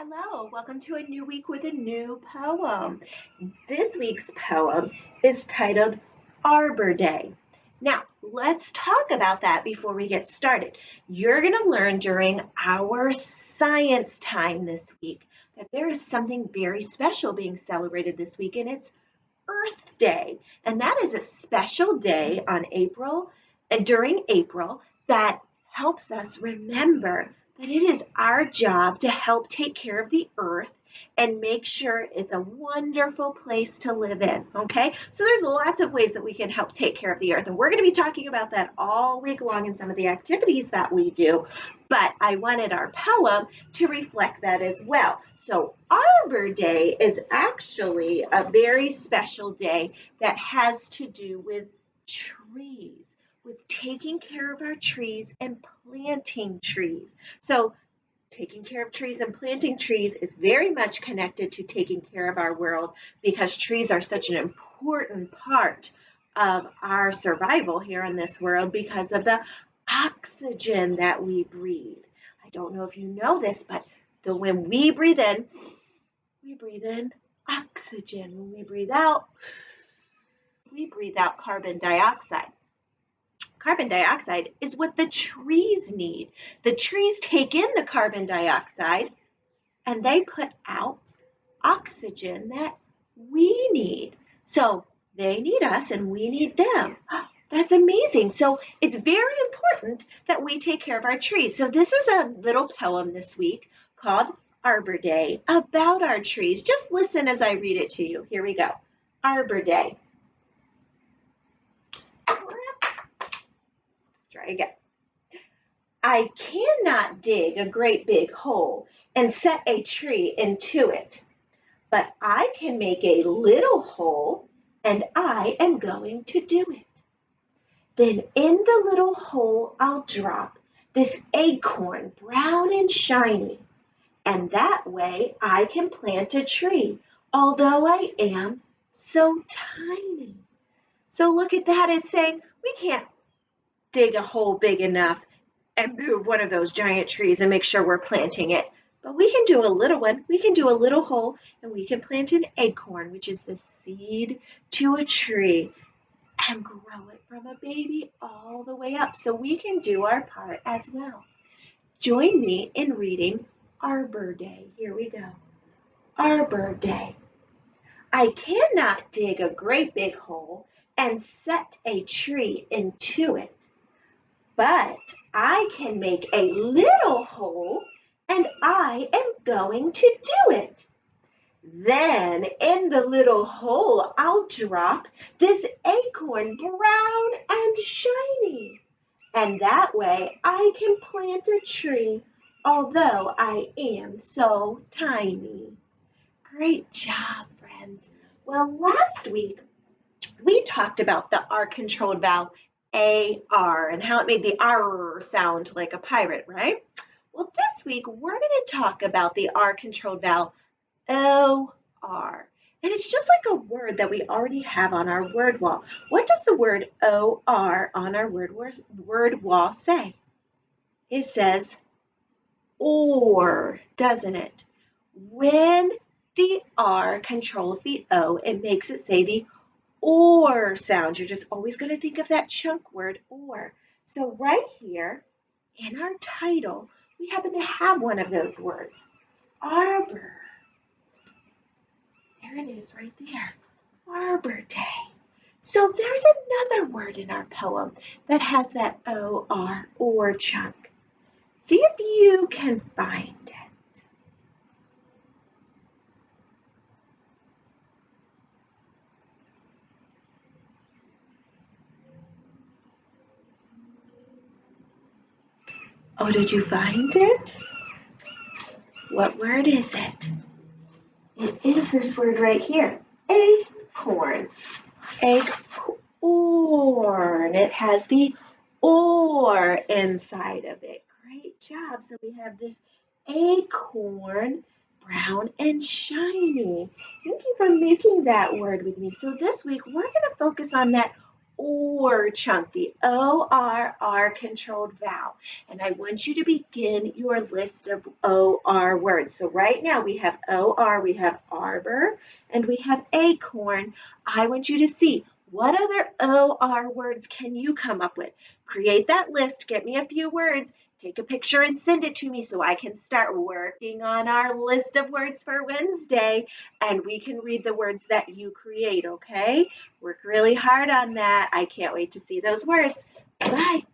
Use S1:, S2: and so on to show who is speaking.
S1: Hello, welcome to a new week with a new poem. This week's poem is titled Arbor Day. Now, let's talk about that before we get started. You're going to learn during our science time this week that there is something very special being celebrated this week, and it's Earth Day. And that is a special day on April and during April that helps us remember that it is our job to help take care of the earth and make sure it's a wonderful place to live in. Okay, so there's lots of ways that we can help take care of the earth, and we're going to be talking about that all week long in some of the activities that we do. But I wanted our poem to reflect that as well. So, Arbor Day is actually a very special day that has to do with trees, with taking care of our trees and planting trees. So, taking care of trees and planting trees is very much connected to taking care of our world because trees are such an important part of our survival here in this world because of the oxygen that we breathe. I don't know if you know this, but when we breathe in oxygen. When we breathe out carbon dioxide. Carbon dioxide is what the trees need. The trees take in the carbon dioxide and they put out oxygen that we need. So they need us and we need them. That's amazing. So it's very important that we take care of our trees. So this is a little poem this week called Arbor Day about our trees. Just listen as I read it to you. Here we go. Arbor Day. Try again. I cannot dig a great big hole and set a tree into it, but I can make a little hole and I am going to do it. Then in the little hole I'll drop this acorn, brown and shiny, and that way I can plant a tree, although I am so tiny. So look at that, it's saying we can't dig a hole big enough and move one of those giant trees and make sure we're planting it. But we can do a little one. We can do a little hole and we can plant an acorn, which is the seed to a tree, and grow it from a baby all the way up. So we can do our part as well. Join me in reading Arbor Day. Here we go. Arbor Day. I cannot dig a great big hole and set a tree into it, but I can make a little hole and I am going to do it. Then in the little hole I'll drop this acorn, brown and shiny, and that way I can plant a tree, although I am so tiny. Great job, friends. Well, last week we talked about the R controlled vowel AR and how it made the R sound like a pirate, right? Well, this week we're going to talk about the R controlled vowel OR. And it's just like a word that we already have on our word wall. What does the word OR on our word wall say? It says or, doesn't it? When the R controls the O, it makes it say the or sound. You're just always going to think of that chunk word or. So right here in our title, we happen to have one of those words, arbor. There it is right there, Arbor Day. So there's another word in our poem that has that O-R or chunk. See if you can find it. Oh, did you find it? What word is it? It is this word right here, acorn. Acorn. It has the or inside of it. Great job. So we have this acorn, brown and shiny. Thank you for making that word with me. So this week we're going to focus on that OR chunk, the ORR controlled vowel. And I want you to begin your list of OR words. So right now we have OR, we have arbor, and we have acorn. I want you to see what other OR words can you come up with? Create that list, get me a few words, take a picture and send it to me so I can start working on our list of words for Wednesday and we can read the words that you create, okay? Work really hard on that. I can't wait to see those words. Bye.